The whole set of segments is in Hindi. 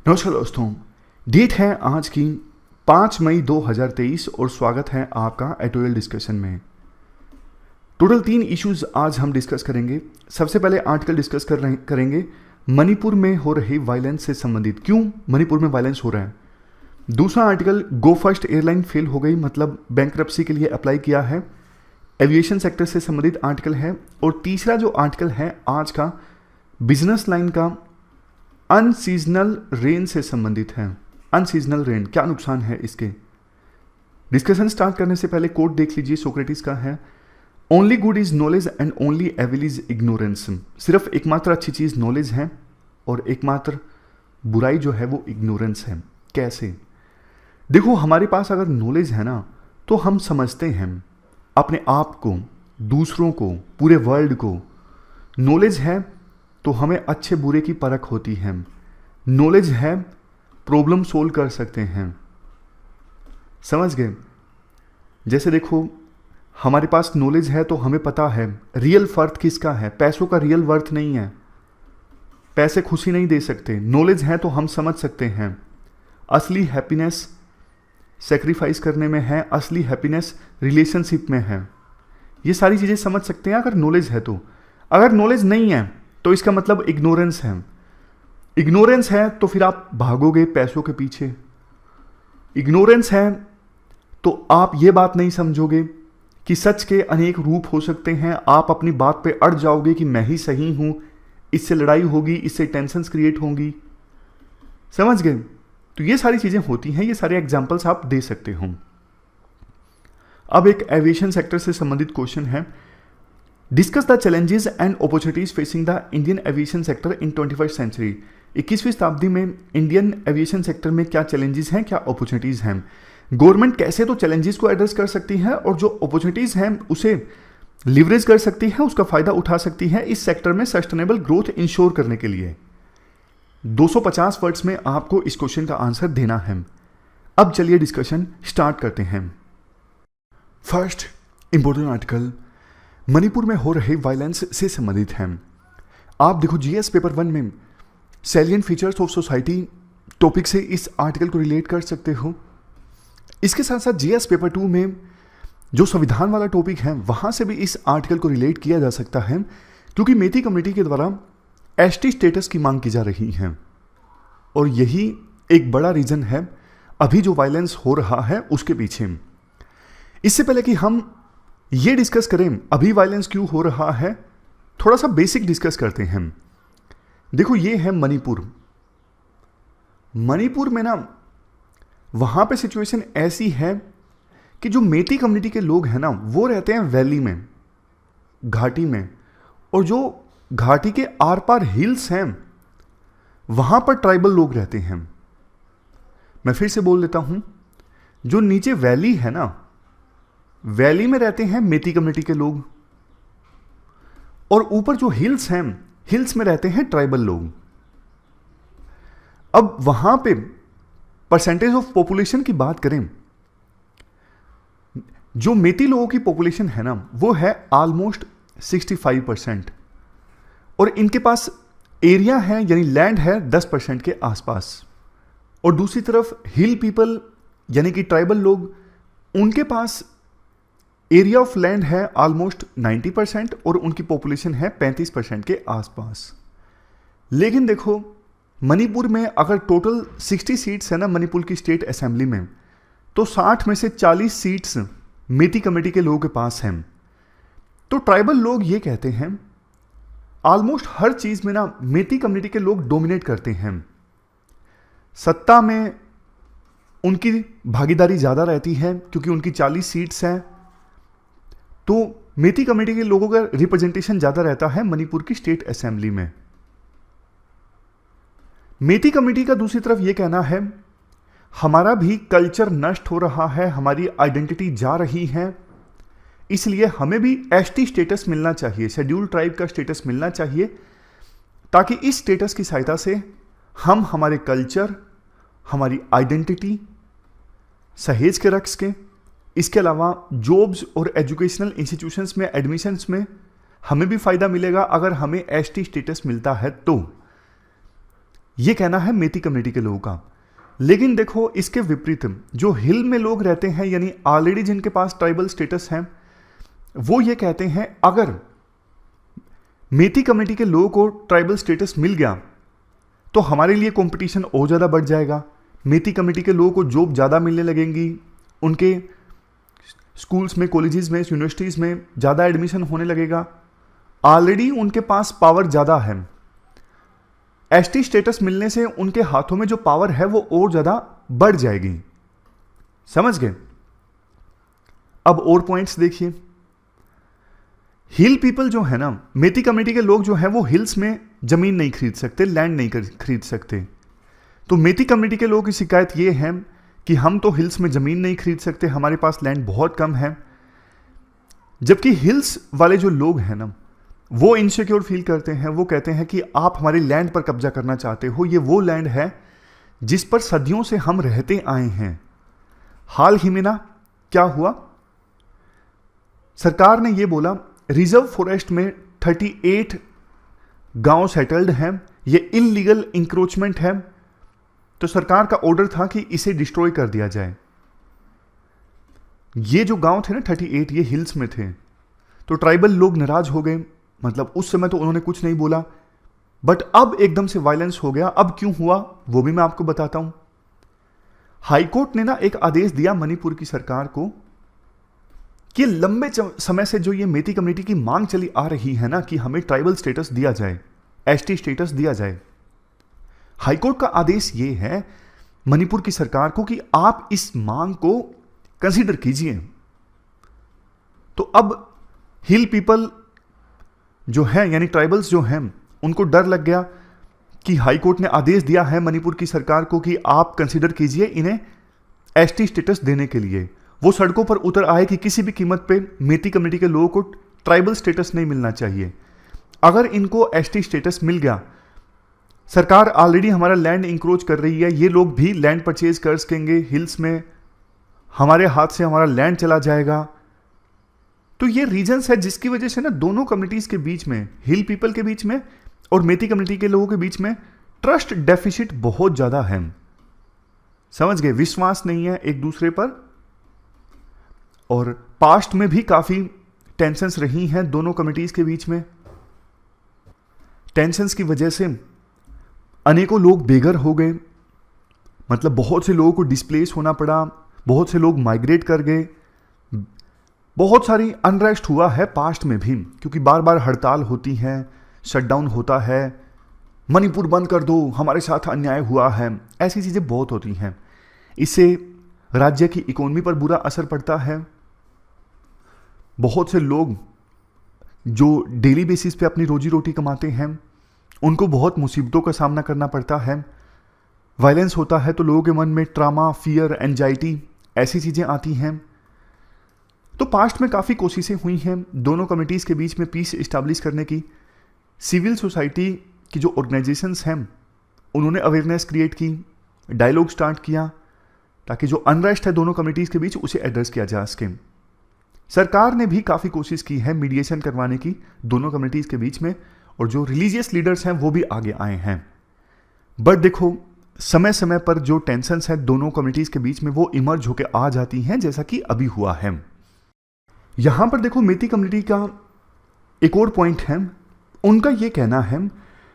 नमस्कार दोस्तों। डेट है आज की 5 मई 2023 और स्वागत है आपका एटोरियल डिस्कशन में। टोटल 3 इश्यूज आज हम डिस्कस करेंगे। सबसे पहले आर्टिकल डिस्कस करेंगे मणिपुर में हो रही वायलेंस से संबंधित, क्यों मणिपुर में वायलेंस हो रहा है। दूसरा आर्टिकल गो फर्स्ट एयरलाइन फेल हो गई, मतलब बैंकरप्सी के लिए अप्लाई किया है, एविएशन सेक्टर से संबंधित आर्टिकल है। और तीसरा जो आर्टिकल है आज का बिजनेस लाइन का अनसीजनल रेन से संबंधित है। अनसीजनल रेन क्या नुकसान है इसके। डिस्कशन स्टार्ट करने से पहले कोट देख लीजिए, सोक्रेटिस का है, only good is knowledge and only evil is ignorance. सिर्फ एकमात्र अच्छी चीज नॉलेज है और एकमात्र बुराई जो है वो इग्नोरेंस है। कैसे? देखो, हमारे पास अगर नॉलेज है ना तो हम समझते हैं अपने आप को, दूसरों को, पूरे वर्ल्ड को। नॉलेज है तो हमें अच्छे बुरे की परख होती है। नॉलेज है, प्रॉब्लम सोल्व कर सकते हैं। समझ गए? जैसे देखो, हमारे पास नॉलेज है तो हमें पता है रियल वर्थ किसका है। पैसों का रियल वर्थ नहीं है, पैसे खुशी नहीं दे सकते। नॉलेज है तो हम समझ सकते हैं असली हैप्पीनेस सेक्रीफाइस करने में है, असली हैप्पीनेस रिलेशनशिप में है। ये सारी चीज़ें समझ सकते हैं अगर नॉलेज है तो। अगर नॉलेज नहीं है तो इसका मतलब इग्नोरेंस है। इग्नोरेंस है तो फिर आप भागोगे पैसों के पीछे। इग्नोरेंस है तो आप ये बात नहीं समझोगे कि सच के अनेक रूप हो सकते हैं। आप अपनी बात पे अड़ जाओगे कि मैं ही सही हूं, इससे लड़ाई होगी, इससे टेंशन्स क्रिएट होंगी। समझ गए? तो ये सारी चीजें होती हैं, ये सारे एग्जाम्पल्स आप दे सकते हो। अब एक एविएशन सेक्टर से संबंधित क्वेश्चन है, discuss the challenges and opportunities facing the Indian aviation sector in 21st century. 21वीं शताब्दी में इंडियन एविएशन सेक्टर में क्या चैलेंजेस हैं, क्या अपॉर्चुनिटीज हैं। गवर्नमेंट कैसे तो चैलेंजेस को एड्रेस कर सकती है और जो अपॉर्चुनिटीज हैं उसे लिवरेज कर सकती है, उसका फायदा उठा सकती है इस सेक्टर में सस्टेनेबल ग्रोथ इंश्योर करने के लिए। 250 वर्ड्स में आपको इस क्वेश्चन का आंसर देना है। अब चलिए डिस्कशन स्टार्ट करते हैं। फर्स्ट इंपॉर्टेंट आर्टिकल मणिपुर में हो रहे वायलेंस से संबंधित है। आप देखो, जीएस पेपर 1 में salient features of society topic से इस आर्टिकल को रिलेट कर सकते हो। इसके साथ साथ जीएस पेपर 2 में जो संविधान वाला टॉपिक है वहां से भी इस आर्टिकल को रिलेट किया जा सकता है, क्योंकि मेथी कम्युनिटी के द्वारा एसटी स्टेटस की मांग की जा रही है और यही एक बड़ा रीजन है अभी जो वायलेंस हो रहा है उसके पीछे। इससे पहले कि हम ये डिस्कस करें अभी वायलेंस क्यों हो रहा है, थोड़ा सा बेसिक डिस्कस करते हैं। देखो, ये है मणिपुर। मणिपुर में ना वहां पे सिचुएशन ऐसी है कि जो मेती कम्युनिटी के लोग हैं ना वो रहते हैं वैली में, घाटी में, और जो घाटी के आर पार हिल्स हैं वहां पर ट्राइबल लोग रहते हैं। मैं फिर से बोल देता हूं, जो नीचे वैली है ना, वैली में रहते हैं मेती कम्युनिटी के लोग, और ऊपर जो हिल्स हैं, हिल्स में रहते हैं ट्राइबल लोग। अब वहां पे परसेंटेज ऑफ पॉपुलेशन की बात करें, जो मेती लोगों की पॉपुलेशन है ना वो है ऑलमोस्ट 65%, और इनके पास एरिया है यानी लैंड है 10% के आसपास। और दूसरी तरफ हिल पीपल यानी कि ट्राइबल लोग, उनके पास एरिया ऑफ लैंड है ऑलमोस्ट 90% और उनकी पॉपुलेशन है 35% के आसपास। लेकिन देखो, मणिपुर में अगर टोटल 60 सीट्स है ना मणिपुर की स्टेट असेंबली में, तो 60 में से 40 सीट्स मेती कम्युनिटी के लोगों के पास हैं। तो ट्राइबल लोग ये कहते हैं ऑलमोस्ट हर चीज में ना मेती कम्युनिटी के लोग डोमिनेट करते हैं। सत्ता में उनकी भागीदारी ज्यादा रहती है क्योंकि उनकी 40 सीट्स हैं, तो मेती कम्युनिटी के लोगों का रिप्रेजेंटेशन ज्यादा रहता है मणिपुर की स्टेट असेंबली में। मेती कम्युनिटी का दूसरी तरफ यह कहना है हमारा भी कल्चर नष्ट हो रहा है, हमारी आइडेंटिटी जा रही है, इसलिए हमें भी एसटी स्टेटस मिलना चाहिए, शेड्यूल ट्राइब का स्टेटस मिलना चाहिए, ताकि इस स्टेटस की सहायता से हम हमारे कल्चर, हमारी आइडेंटिटी सहेज के रख सकें। इसके अलावा जॉब्स और एजुकेशनल इंस्टीट्यूशंस में एडमिशन्स में हमें भी फायदा मिलेगा अगर हमें एसटी स्टेटस मिलता है तो। ये कहना है मेती कम्युनिटी के लोगों का। लेकिन देखो इसके विपरीत जो हिल में लोग रहते हैं, यानी ऑलरेडी जिनके पास ट्राइबल स्टेटस है, वो ये कहते हैं अगर मेती कम्युनिटी के लोगों को ट्राइबल स्टेटस मिल गया तो हमारे लिए कंपटीशन और ज़्यादा बढ़ जाएगा। मेती कम्युनिटी के लोगों को जॉब ज़्यादा मिलने लगेंगी, उनके स्कूल्स में, कॉलेजेस में, यूनिवर्सिटीज़ में ज़्यादा एडमिशन होने लगेगा। ऑलरेडी उनके पास पावर ज़्यादा है। एसटी स्टेटस मिलने से उनके हाथों में जो पावर है वो और ज़्यादा बढ़ जाएगी। समझ गए? अब और पॉइंट्स देखिए। हिल पीपल जो है ना, मेती कम्युनिटी के लोग जो हैं वो हिल्स में ज़मीन नहीं खरीद सकते, लैंड नहीं खरीद सकते। तो मेती कम्युनिटी के लोगों की शिकायत ये है कि हम तो हिल्स में ज़मीन नहीं खरीद सकते, हमारे पास लैंड बहुत कम है। जबकि हिल्स वाले जो लोग हैं ना, वो इनसिक्योर फील करते हैं। वो कहते हैं कि आप हमारी लैंड पर कब्जा करना चाहते हो, ये वो लैंड है जिस पर सदियों से हम रहते आए हैं। हाल ही में ना क्या हुआ, सरकार ने ये बोला रिजर्व फॉरेस्ट में 38 गांव सेटल्ड हैं, ये इनलीगल इंक्रोचमेंट है। तो सरकार का ऑर्डर था कि इसे डिस्ट्रॉय कर दिया जाए। ये जो गांव थे ना 38, ये हिल्स में थे। तो ट्राइबल लोग नाराज हो गए। मतलब उस समय तो उन्होंने कुछ नहीं बोला, बट अब एकदम से वायलेंस हो गया। अब क्यों हुआ वो भी मैं आपको बताता हूं। हाईकोर्ट ने ना एक आदेश दिया मणिपुर की सरकार को कि लंबे समय से जो ये मेती कम्युनिटी की मांग चली आ रही है ना कि हमें ट्राइबल स्टेटस दिया जाए, एसटी स्टेटस दिया जाए। हाईकोर्ट का आदेश ये है मणिपुर की सरकार को कि आप इस मांग को कंसीडर कीजिए। तो अब हिल पीपल जो है, यानी ट्राइबल्स जो हैं, उनको डर लग गया कि हाईकोर्ट ने आदेश दिया है मणिपुर की सरकार को कि आप कंसीडर कीजिए इन्हें एसटी स्टेटस देने के लिए। वो सड़कों पर उतर आए कि किसी भी कीमत पे मेती कम्युनिटी के लोगों को ट्राइबल स्टेटस नहीं मिलना चाहिए। अगर इनको एसटी स्टेटस मिल गया, सरकार ऑलरेडी हमारा लैंड इंक्रोच कर रही है, ये लोग भी लैंड परचेज कर सकेंगे हिल्स में, हमारे हाथ से हमारा लैंड चला जाएगा। तो ये रीजंस है जिसकी वजह से ना दोनों कम्युनिटीज के बीच में, हिल पीपल के बीच में और मेती कम्युनिटी के लोगों के बीच में ट्रस्ट डेफिसिट बहुत ज्यादा है। समझ गए? विश्वास नहीं है एक दूसरे पर। और पास्ट में भी काफी टेंशंस रही हैं दोनों कम्युनिटीज के बीच में। टेंशंस की वजह से अनेकों लोग बेघर हो गए। मतलब बहुत से लोगों को डिस्प्लेस होना पड़ा, बहुत से लोग माइग्रेट कर गए, बहुत सारी अनरेस्ट हुआ है पास्ट में भी, क्योंकि बार बार हड़ताल होती है, शटडाउन होता है, मणिपुर बंद कर दो, हमारे साथ अन्याय हुआ है, ऐसी चीज़ें बहुत होती हैं। इससे राज्य की इकोनॉमी पर बुरा असर पड़ता है। बहुत से लोग जो डेली बेसिस पे अपनी रोजी रोटी कमाते हैं, उनको बहुत मुसीबतों का सामना करना पड़ता है। वायलेंस होता है तो लोगों के मन में ट्रामा, फियर, एंजाइटी, ऐसी चीज़ें आती हैं। तो पास्ट में काफ़ी कोशिशें हुई हैं दोनों कम्युनिटीज़ के बीच में पीस इस्टेब्लिश करने की। सिविल सोसाइटी की जो ऑर्गेनाइजेशंस हैं उन्होंने अवेयरनेस क्रिएट की, डायलॉग स्टार्ट किया, ताकि जो अनरेस्ट है दोनों कम्युनिटीज़ के बीच उसे एड्रेस किया जा सके। सरकार ने भी काफ़ी कोशिश की है मीडिएशन करवाने की दोनों कम्युनिटीज़ के बीच में, और जो रिलीजियस लीडर्स हैं वो भी आगे आए हैं। बट देखो समय समय पर जो टेंशंस हैं दोनों कम्युनिटीज़ के बीच में वो इमर्ज होकर आ जाती हैं, जैसा कि अभी हुआ है। यहां पर देखो मेती कम्युनिटी का एक और पॉइंट है। उनका यह कहना है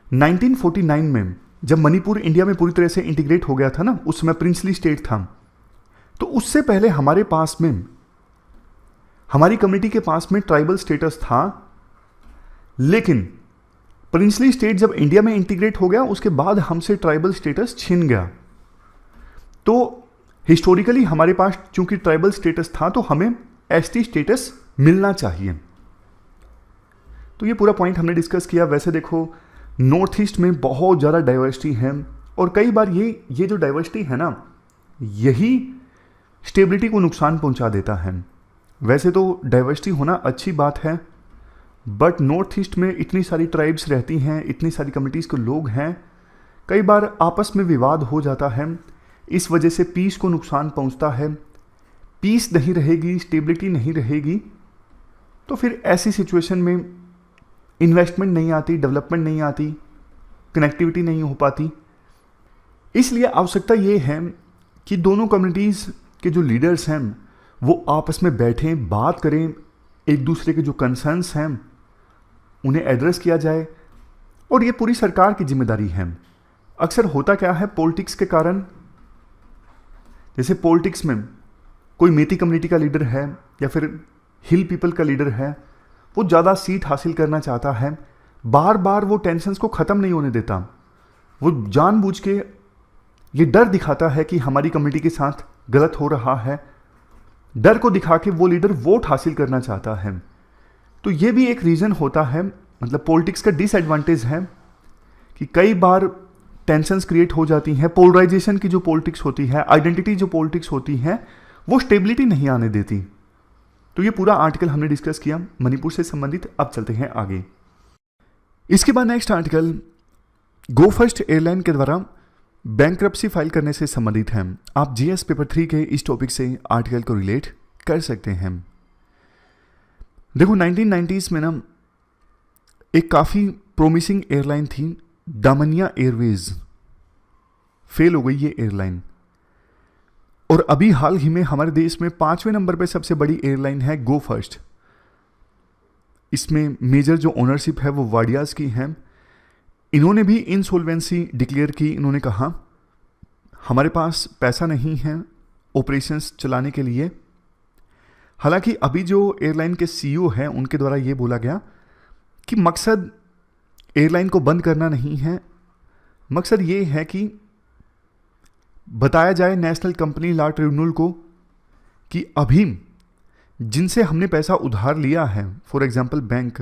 1949 में जब मणिपुर इंडिया में पूरी तरह से इंटीग्रेट हो गया था ना, उस समय प्रिंसली स्टेट था, तो उससे पहले हमारे पास में, हमारी कम्युनिटी के पास में ट्राइबल स्टेटस था। लेकिन प्रिंसली स्टेट जब इंडिया में इंटीग्रेट हो गया उसके बाद हमसे ट्राइबल स्टेटस छिन गया। तो हिस्टोरिकली हमारे पास चूंकि ट्राइबल स्टेटस था तो हमें एसटी स्टेटस मिलना चाहिए। तो ये पूरा पॉइंट हमने डिस्कस किया। वैसे देखो नॉर्थ ईस्ट में बहुत ज़्यादा डाइवर्सिटी है, और कई बार ये जो डाइवर्सिटी है ना, यही स्टेबिलिटी को नुकसान पहुंचा देता है। वैसे तो डाइवर्सिटी होना अच्छी बात है, बट नॉर्थ ईस्ट में इतनी सारी ट्राइब्स रहती हैं, इतनी सारी कम्युनिटीज़ के लोग हैं, कई बार आपस में विवाद हो जाता है। इस वजह से पीस को नुकसान पहुंचता है। पीस नहीं रहेगी, स्टेबिलिटी नहीं रहेगी, तो फिर ऐसी सिचुएशन में इन्वेस्टमेंट नहीं आती, डेवलपमेंट नहीं आती, कनेक्टिविटी नहीं हो पाती। इसलिए आवश्यकता ये है कि दोनों कम्युनिटीज़ के जो लीडर्स हैं वो आपस में बैठें, बात करें, एक दूसरे के जो कंसर्न्स हैं उन्हें एड्रेस किया जाए, और ये पूरी सरकार की जिम्मेदारी है। अक्सर होता क्या है, पॉलिटिक्स के कारण, जैसे पॉलिटिक्स में कोई मेती कम्युनिटी का लीडर है या फिर हिल पीपल का लीडर है, वो ज़्यादा सीट हासिल करना चाहता है, बार बार वो टेंशन्स को ख़त्म नहीं होने देता, वो जानबूझ के ये डर दिखाता है कि हमारी कम्युनिटी के साथ गलत हो रहा है, डर को दिखा के वो लीडर वोट हासिल करना चाहता है। तो ये भी एक रीज़न होता है, मतलब पॉलिटिक्स का डिसएडवांटेज है कि कई बार टेंशन्स क्रिएट हो जाती हैं। पोलराइजेशन की जो पॉलिटिक्स होती है, आइडेंटिटी जो पॉलिटिक्स होती है, वो स्टेबिलिटी नहीं आने देती। तो ये पूरा आर्टिकल हमने डिस्कस किया मणिपुर से संबंधित। अब चलते हैं आगे। इसके बाद नेक्स्ट आर्टिकल गो फर्स्ट एयरलाइन के द्वारा बैंक्रप्सी फाइल करने से संबंधित है। आप जीएस पेपर 3 के इस टॉपिक से आर्टिकल को रिलेट कर सकते हैं। देखो 1990s में ना एक काफ़ी प्रोमिसिंग एयरलाइन थी, दामनिया एयरवेज। फेल हो गई ये एयरलाइन, और अभी हाल ही में हमारे देश में 5वें नंबर पे सबसे बड़ी एयरलाइन है गो फर्स्ट। इसमें मेजर जो ओनरशिप है वो वाडियाज की है। इन्होंने भी इंसॉल्वेंसी डिक्लेयर की। इन्होंने कहा हमारे पास पैसा नहीं है ऑपरेशंस चलाने के लिए। हालांकि अभी जो एयरलाइन के सीईओ हैं उनके द्वारा ये बोला गया कि मकसद एयरलाइन को बंद करना नहीं है, मकसद ये है कि बताया जाए नेशनल कंपनी लॉ ट्रिब्यूनल को कि अभी जिनसे हमने पैसा उधार लिया है, फॉर एग्जांपल बैंक,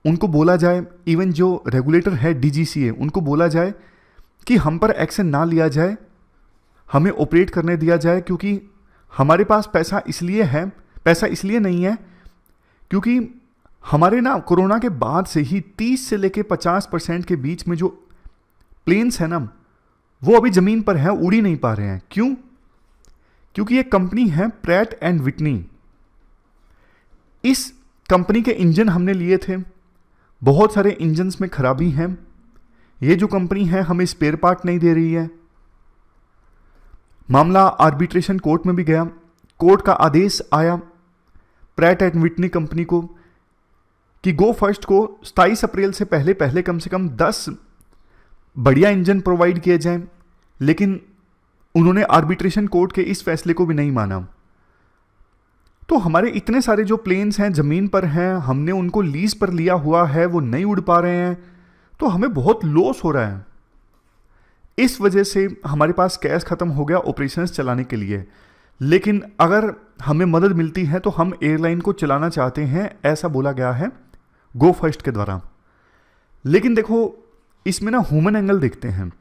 उनको बोला जाए, इवन जो रेगुलेटर है डीजीसीए, उनको बोला जाए कि हम पर एक्शन ना लिया जाए, हमें ऑपरेट करने दिया जाए, क्योंकि हमारे पास पैसा इसलिए नहीं है क्योंकि हमारे ना कोरोना के बाद से ही 30 से लेके 50% के बीच में जो प्लेन्स है ना वो अभी ज़मीन पर हैं, उड़ ही नहीं पा रहे हैं। क्यों? क्योंकि ये कंपनी है प्रैट एंड विटनी। इस कंपनी के इंजन हमने लिए थे, बहुत सारे इंजन्स में खराबी है। ये जो कंपनी है हमें स्पेयर पार्ट नहीं दे रही है। मामला आर्बिट्रेशन कोर्ट में भी गया, कोर्ट का आदेश आया प्रैट एंड विटनी कंपनी को कि गो फर्स्ट को 27 अप्रैल से पहले कम से कम 10 बढ़िया इंजन प्रोवाइड किए जाएं, लेकिन उन्होंने आर्बिट्रेशन कोर्ट के इस फैसले को भी नहीं माना। तो हमारे इतने सारे जो प्लेन्स हैं ज़मीन पर हैं, हमने उनको लीज पर लिया हुआ है, वो नहीं उड़ पा रहे हैं, तो हमें बहुत लॉस हो रहा है। इस वजह से हमारे पास कैश ख़त्म हो गया ऑपरेशंस चलाने के लिए। लेकिन अगर हमें मदद मिलती है तो हम एयरलाइन को चलाना चाहते हैं, ऐसा बोला गया है गो फर्स्ट के द्वारा। लेकिन देखो इसमें ना ह्यूमन एंगल देखते हैं।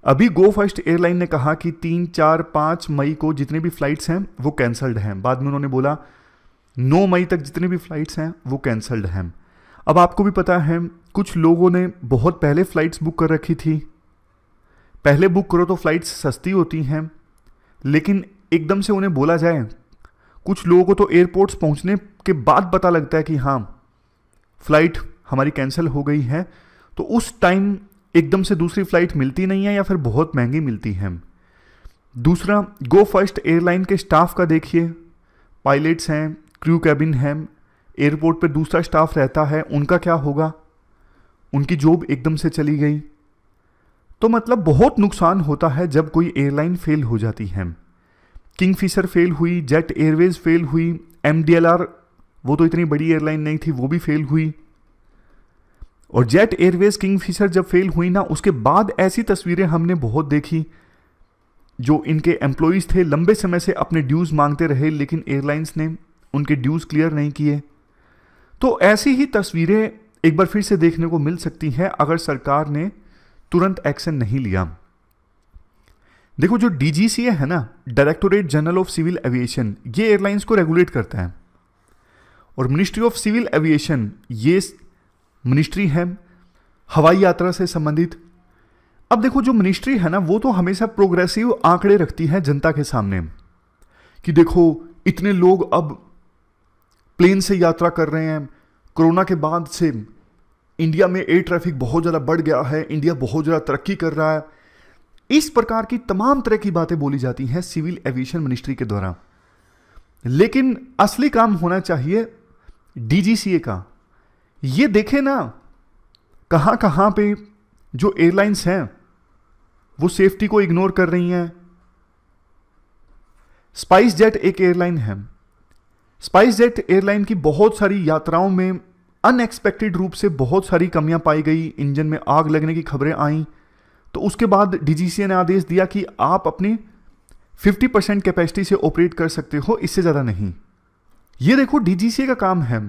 अभी गो फर्स्ट एयरलाइन ने कहा कि 3, 4, 5 मई को जितने भी फ्लाइट्स हैं वो कैंसल्ड हैं। बाद में उन्होंने बोला 9 मई तक जितने भी फ्लाइट्स हैं वो कैंसल्ड हैं। अब आपको भी पता है कुछ लोगों ने बहुत पहले फ्लाइट्स बुक कर रखी थी। पहले बुक करो तो फ्लाइट्स सस्ती होती हैं, लेकिन एकदम से उन्हें बोला जाए, कुछ लोगों को तो एयरपोर्ट्स पहुंचने के बाद पता लगता है कि हाँ फ्लाइट हमारी कैंसिल हो गई है, तो उस टाइम एकदम से दूसरी फ्लाइट मिलती नहीं है या फिर बहुत महंगी मिलती है। दूसरा, गो फर्स्ट एयरलाइन के स्टाफ का देखिए, पायलट्स हैं, क्रू कैबिन है, एयरपोर्ट पे दूसरा स्टाफ रहता है, उनका क्या होगा? उनकी जॉब एकदम से चली गई। तो मतलब बहुत नुकसान होता है जब कोई एयरलाइन फेल हो जाती है। किंगफिशर फेल हुई, जेट एयरवेज फेल हुई, MDLR वो तो इतनी बड़ी एयरलाइन नहीं थी, वो भी फेल हुई। और जेट एयरवेज किंगफिशर जब फेल हुई ना, उसके बाद ऐसी तस्वीरें हमने बहुत देखी, जो इनके एम्प्लॉइज थे लंबे समय से अपने ड्यूज मांगते रहे, लेकिन एयरलाइंस ने उनके ड्यूज क्लियर नहीं किए। तो ऐसी ही तस्वीरें एक बार फिर से देखने को मिल सकती हैं अगर सरकार ने तुरंत एक्शन नहीं लिया। देखो जो DGCA है ना, directorate general of civil aviation, ये एयरलाइंस को रेगुलेट करता है। और मिनिस्ट्री ऑफ सिविल एविएशन ये मिनिस्ट्री है हवाई यात्रा से संबंधित। अब देखो जो मिनिस्ट्री है ना, वो तो हमेशा प्रोग्रेसिव आंकड़े रखती है जनता के सामने कि देखो इतने लोग अब प्लेन से यात्रा कर रहे हैं, कोरोना के बाद से इंडिया में एयर ट्रैफिक बहुत ज़्यादा बढ़ गया है, इंडिया बहुत ज़्यादा तरक्की कर रहा है। इस प्रकार की तमाम तरह की बातें बोली जाती हैं सिविल एविएशन मिनिस्ट्री के द्वारा, लेकिन असली काम होना चाहिए डीजीसीए का। ये देखे ना कहां कहां पे जो एयरलाइंस हैं वो सेफ्टी को इग्नोर कर रही हैं। स्पाइस जेट एक एयरलाइन है। स्पाइस जेट एयरलाइन की बहुत सारी यात्राओं में अनएक्सपेक्टेड रूप से बहुत सारी कमियां पाई गई, इंजन में आग लगने की खबरें आईं। तो उसके बाद डीजीसीए ने आदेश दिया कि आप अपनी 50% कैपेसिटी से ऑपरेट कर सकते हो, इससे ज़्यादा नहीं। ये देखो डीजीसीए का काम है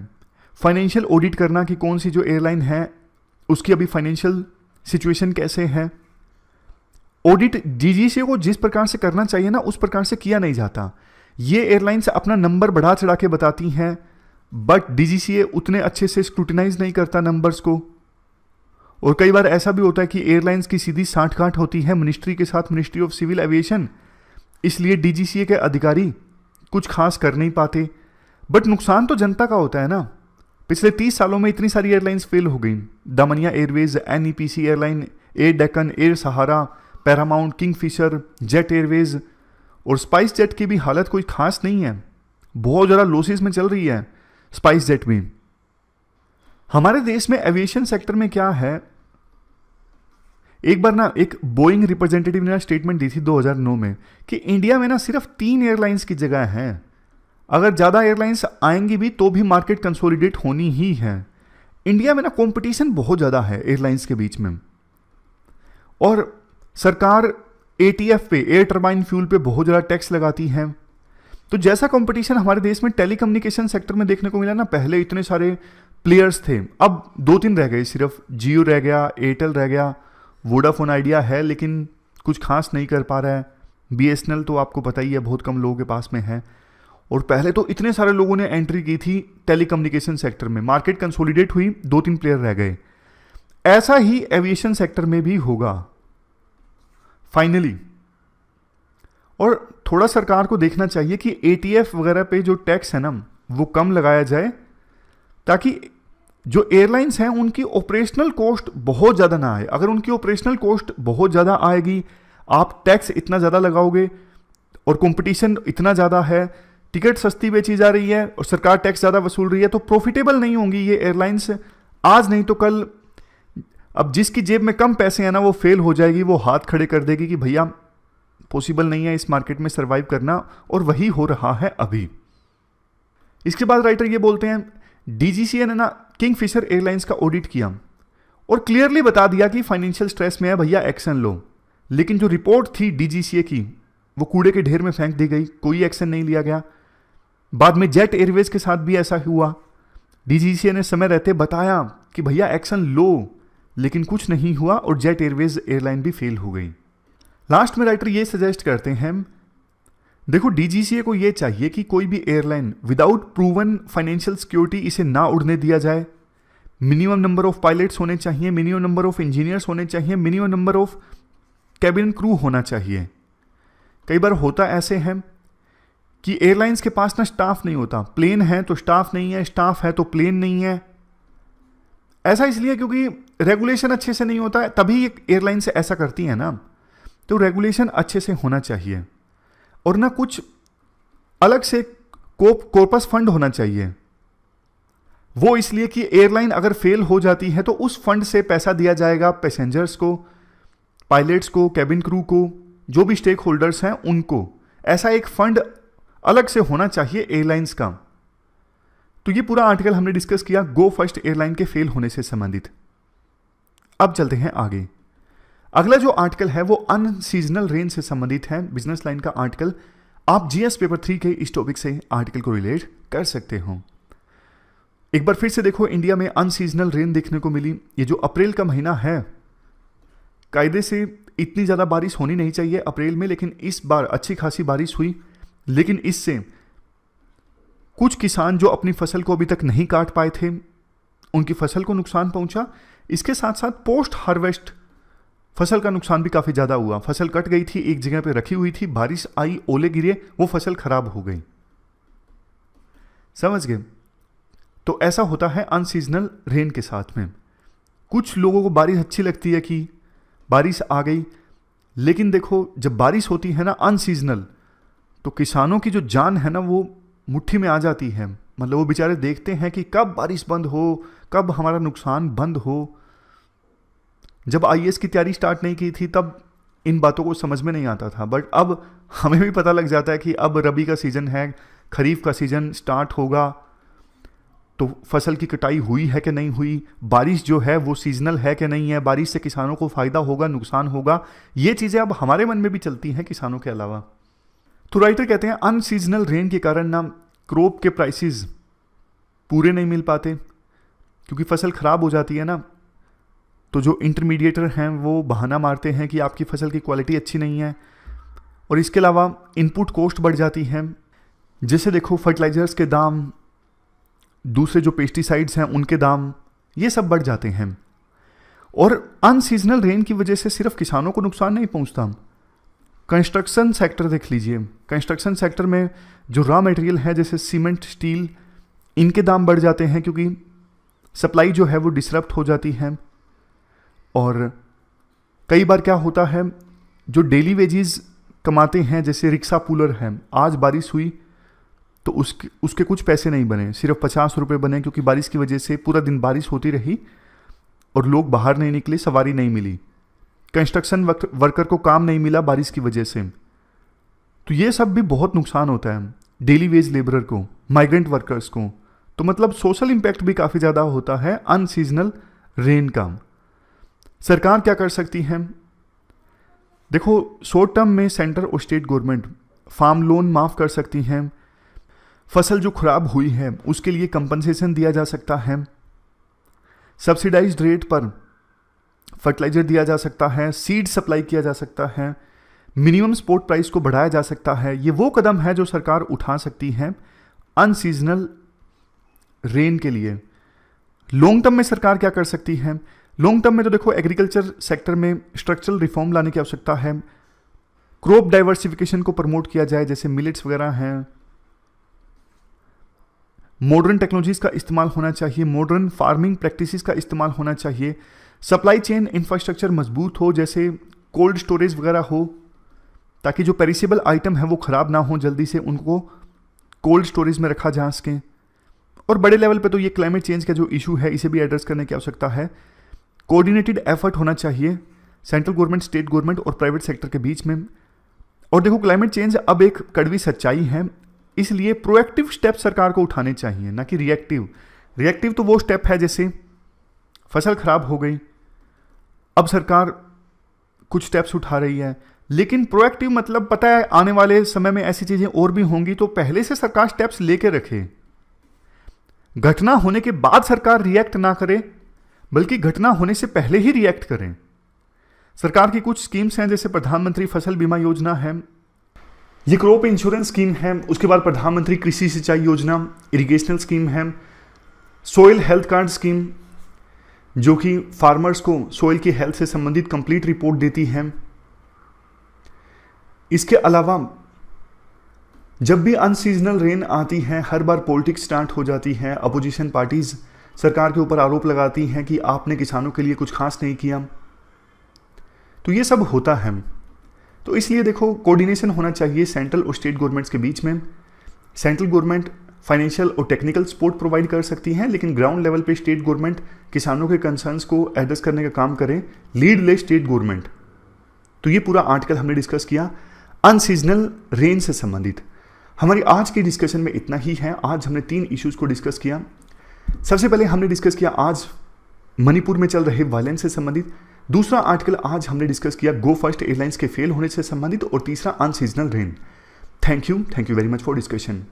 फाइनेंशियल ऑडिट करना कि कौन सी जो एयरलाइन है उसकी अभी फाइनेंशियल सिचुएशन कैसे है। ऑडिट डीजीसीए को जिस प्रकार से करना चाहिए ना उस प्रकार से किया नहीं जाता। ये एयरलाइंस अपना नंबर बढ़ा चढ़ा के बताती हैं, बट डीजीसीए उतने अच्छे से स्क्रूटिनाइज नहीं करता नंबर्स को। और कई बार ऐसा भी होता है कि एयरलाइंस की सीधी सांठगांठ होती है मिनिस्ट्री के साथ, मिनिस्ट्री ऑफ सिविल एविएशन, इसलिए डीजीसीए के अधिकारी कुछ खास कर नहीं पाते। बट नुकसान तो जनता का होता है ना। पिछले 30 सालों में इतनी सारी एयरलाइंस फेल हो गई। Damania Airways, NEPC airline, Air Deccan, Air Sahara, Paramount, Kingfisher, Jet Airways और स्पाइस जेट की भी हालत कोई खास नहीं है। बहुत ज़्यादा लॉसेस में चल रही है स्पाइस जेट भी। हमारे देश में एविएशन सेक्टर में क्या है, एक बार ना एक बोइंग रिप्रेजेंटेटिव ने स्टेटमेंट दी थी 2009 में कि इंडिया में ना सिर्फ 3 एयरलाइंस की जगह है। अगर ज़्यादा एयरलाइंस आएंगी भी तो भी मार्केट कंसोलिडेट होनी ही है। इंडिया में ना कंपटीशन बहुत ज़्यादा है एयरलाइंस के बीच में, और सरकार एटीएफ पे, एयर टर्बाइन फ्यूल पे बहुत ज़्यादा टैक्स लगाती है। तो जैसा कंपटीशन हमारे देश में टेलीकम्युनिकेशन सेक्टर में देखने को मिला ना, पहले इतने सारे प्लेयर्स थे, अब 2-3 रह गए, सिर्फ जियो रह गया, एयरटेल रह गया, वोडाफोन आइडिया है लेकिन कुछ खास नहीं कर पा रहा है। बीएसएनएल तो आपको पता ही है बहुत कम लोगों के पास में है। और पहले तो इतने सारे लोगों ने एंट्री की थी टेलीकम्युनिकेशन सेक्टर में, मार्केट कंसोलिडेट हुई, 2-3 प्लेयर रह गए। ऐसा ही एविएशन सेक्टर में भी होगा फाइनली। और थोड़ा सरकार को देखना चाहिए कि एटीएफ वगैरह पे जो टैक्स है ना वो कम लगाया जाए, ताकि जो एयरलाइंस हैं उनकी ऑपरेशनल कॉस्ट बहुत ज़्यादा ना आए। अगर उनकी ऑपरेशनल कॉस्ट बहुत ज़्यादा आएगी, आप टैक्स इतना ज़्यादा लगाओगे और कंपटीशन इतना ज़्यादा है, टिकट सस्ती बेची जा रही है और सरकार टैक्स ज़्यादा वसूल रही है, तो प्रॉफिटेबल नहीं होंगी ये एयरलाइंस। आज नहीं तो कल अब जिसकी जेब में कम पैसे हैं ना वो फेल हो जाएगी, वो हाथ खड़े कर देगी कि भैया पॉसिबल नहीं है इस मार्केट में सर्वाइव करना, और वही हो रहा है अभी। इसके बाद राइटर ये बोलते हैं डीजीसीए ने ना किंगफिशर एयरलाइंस का ऑडिट किया और क्लियरली बता दिया कि फाइनेंशियल स्ट्रेस में है भैया, एक्शन लो। लेकिन जो रिपोर्ट थी डीजीसीए की वो कूड़े के ढेर में फेंक दी गई, कोई एक्शन नहीं लिया गया। बाद में जेट एयरवेज के साथ भी ऐसा हुआ। डीजीसीए ने समय रहते बताया कि भैया एक्शन लो, लेकिन कुछ नहीं हुआ और जेट एयरवेज एयरलाइन भी फेल हो गई। लास्ट में राइटर ये सजेस्ट करते हैं, देखो डीजीसीए को ये चाहिए कि कोई भी airline without proven financial security इसे ना उड़ने दिया जाए। मिनिमम नंबर ऑफ पायलट्स होने चाहिए, मिनिमम नंबर ऑफ इंजीनियर्स होने चाहिए, minimum number of cabin crew होना चाहिए। कई बार होता ऐसे है कि एयरलाइंस के पास ना स्टाफ नहीं होता, प्लेन है तो स्टाफ नहीं है, स्टाफ है तो प्लेन नहीं है। ऐसा इसलिए क्योंकि रेगुलेशन अच्छे से नहीं होता है, तभी एयरलाइंस ऐसा करती है ना। तो रेगुलेशन अच्छे से होना चाहिए और ना कुछ अलग से कॉर्पस फंड होना चाहिए। वो इसलिए कि एयरलाइन अगर फेल हो जाती है तो उस फंड से पैसा दिया जाएगा पैसेंजर्स को, पायलट्स को, कैबिन क्रू को, जो भी स्टेक होल्डर्स हैं उनको। ऐसा एक फंड अलग से होना चाहिए एयरलाइंस का। तो ये पूरा आर्टिकल हमने डिस्कस किया गो फर्स्ट एयरलाइन के फेल होने से संबंधित। अब चलते हैं आगे। अगला जो आर्टिकल है वो अनसीजनल रेन से संबंधित है, बिजनेस लाइन का आर्टिकल। आप जीएस पेपर 3 के इस टॉपिक से आर्टिकल को रिलेट कर सकते हो। एक बार फिर से देखो, इंडिया में अनसीजनल रेन देखने को मिली। ये जो अप्रैल का महीना है, कायदे से इतनी ज़्यादा बारिश होनी नहीं चाहिए अप्रैल में, लेकिन इस बार अच्छी खासी बारिश हुई। लेकिन इससे कुछ किसान जो अपनी फसल को अभी तक नहीं काट पाए थे, उनकी फसल को नुकसान पहुंचा। इसके साथ साथ पोस्ट हार्वेस्ट फसल का नुकसान भी काफ़ी ज़्यादा हुआ। फसल कट गई थी, एक जगह पे रखी हुई थी, बारिश आई, ओले गिरे, वो फसल खराब हो गई। समझ गए? तो ऐसा होता है अनसीजनल रेन के साथ में। कुछ लोगों को बारिश अच्छी लगती है कि बारिश आ गई, लेकिन देखो जब बारिश होती है ना अनसीजनल, तो किसानों की जो जान है ना वो मुट्ठी में आ जाती है। मतलब वो बेचारे देखते हैं कि कब बारिश बंद हो, कब हमारा नुकसान बंद हो। जब आईएएस की तैयारी स्टार्ट नहीं की थी तब इन बातों को समझ में नहीं आता था, बट अब हमें भी पता लग जाता है कि अब रबी का सीज़न है, खरीफ का सीज़न स्टार्ट होगा, तो फसल की कटाई हुई है कि नहीं हुई, बारिश जो है वो सीजनल है कि नहीं है, बारिश से किसानों को फ़ायदा होगा नुकसान होगा, ये चीज़ें अब हमारे मन में भी चलती हैं किसानों के अलावा। तो राइटर कहते हैं अनसीजनल रेन के कारण ना क्रॉप के प्राइसेस पूरे नहीं मिल पाते, क्योंकि फसल ख़राब हो जाती है ना, तो जो इंटरमीडिएटर हैं वो बहाना मारते हैं कि आपकी फसल की क्वालिटी अच्छी नहीं है। और इसके अलावा इनपुट कॉस्ट बढ़ जाती है, जैसे देखो फर्टिलाइजर्स के दाम, दूसरे जो पेस्टिसाइड्स हैं उनके दाम, ये सब बढ़ जाते हैं। और अनसीजनल रेन की वजह से सिर्फ किसानों को नुकसान नहीं पहुंचता, कंस्ट्रक्शन सेक्टर देख लीजिए। कंस्ट्रक्शन सेक्टर में जो रॉ मटेरियल है जैसे सीमेंट, स्टील, इनके दाम बढ़ जाते हैं क्योंकि सप्लाई जो है वो डिसरप्ट हो जाती है। और कई बार क्या होता है, जो डेली वेजेस कमाते हैं जैसे रिक्शा पुलर हैं, आज बारिश हुई तो उसके कुछ पैसे नहीं बने, सिर्फ 50 रुपये बने, क्योंकि बारिश की वजह से पूरा दिन बारिश होती रही और लोग बाहर नहीं निकले, सवारी नहीं मिली, कंस्ट्रक्शन वर्कर को काम नहीं मिला बारिश की वजह से। तो ये सब भी बहुत नुकसान होता है डेली वेज लेबरर को, माइग्रेंट वर्कर्स को। तो मतलब सोशल इम्पैक्ट भी काफ़ी ज़्यादा होता है अनसीजनल रेन का। सरकार क्या कर सकती है? देखो शॉर्ट टर्म में सेंटर और स्टेट गवर्नमेंट फार्म लोन माफ़ कर सकती हैं, फसल जो खराब हुई है उसके लिए कंपनसेशन दिया जा सकता है, सब्सिडाइज्ड रेट पर फर्टिलाइजर दिया जा सकता है, सीड सप्लाई किया जा सकता है, मिनिमम स्पॉट प्राइस को बढ़ाया जा सकता है। ये वो कदम है जो सरकार उठा सकती है अनसीजनल रेन के लिए। लॉन्ग टर्म में सरकार क्या कर सकती है? लॉन्ग टर्म में तो देखो एग्रीकल्चर सेक्टर में स्ट्रक्चरल रिफॉर्म लाने की आवश्यकता है, क्रॉप डाइवर्सिफिकेशन को प्रमोट किया जाए, जैसे मिलेट्स वगैरह हैं, मॉडर्न टेक्नोलॉजीज का इस्तेमाल होना चाहिए, मॉडर्न फार्मिंग प्रैक्टिसेस का इस्तेमाल होना चाहिए, सप्लाई चेन इंफ्रास्ट्रक्चर मजबूत हो, जैसे कोल्ड स्टोरेज वगैरह हो, ताकि जो पेरिसेबल आइटम है वो ख़राब ना हो, जल्दी से उनको कोल्ड स्टोरेज में रखा जा सके। और बड़े लेवल पे तो ये क्लाइमेट चेंज का जो इशू है इसे भी एड्रेस करने की आवश्यकता है। कोऑर्डिनेटेड एफर्ट होना चाहिए सेंट्रल गवर्नमेंट, स्टेट गवर्नमेंट और प्राइवेट सेक्टर के बीच में। और देखो क्लाइमेट चेंज अब एक कड़वी सच्चाई है, इसलिए प्रोएक्टिव स्टेप सरकार को उठाने चाहिए, ना कि रिएक्टिव। रिएक्टिव तो वो स्टेप है जैसे फसल खराब हो गई, अब सरकार कुछ स्टेप्स उठा रही है, लेकिन प्रोएक्टिव मतलब पता है आने वाले समय में ऐसी चीजें और भी होंगी, तो पहले से सरकार स्टेप्स लेके रखे। घटना होने के बाद सरकार रिएक्ट ना करे, बल्कि घटना होने से पहले ही रिएक्ट करें। सरकार की कुछ स्कीम्स हैं, जैसे प्रधानमंत्री फसल बीमा योजना है, ये क्रॉप इंश्योरेंस स्कीम है, उसके बाद प्रधानमंत्री कृषि सिंचाई योजना इरिगेशनल स्कीम है, सोइल हेल्थ कार्ड स्कीम जो कि फार्मर्स को सोइल की हेल्थ से संबंधित कंप्लीट रिपोर्ट देती है। इसके अलावा जब भी अनसीजनल रेन आती है हर बार पॉलिटिक्स स्टार्ट हो जाती है, अपोजिशन पार्टीज सरकार के ऊपर आरोप लगाती हैं कि आपने किसानों के लिए कुछ खास नहीं किया, तो ये सब होता है। तो इसलिए देखो कोऑर्डिनेशन होना चाहिए सेंट्रल और स्टेट गवर्नमेंट्स के बीच में। सेंट्रल गवर्नमेंट फाइनेंशियल और टेक्निकल सपोर्ट प्रोवाइड कर सकती हैं, लेकिन ग्राउंड लेवल पे स्टेट गवर्नमेंट किसानों के कंसर्न्स को एड्रेस करने का काम करें, लीड ले स्टेट गवर्नमेंट। तो ये पूरा आर्टिकल हमने डिस्कस किया अनसीजनल रेन से संबंधित। हमारी आज की डिस्कशन में इतना ही है। आज हमने 3 इश्यूज को डिस्कस किया। सबसे पहले हमने डिस्कस किया आज मणिपुर में चल रहे वायलेंस से संबंधित, दूसरा आर्टिकल आज हमने डिस्कस किया गो फर्स्ट एयरलाइंस के फेल होने से संबंधित, और तीसरा unseasonal rain. Thank you very much for discussion.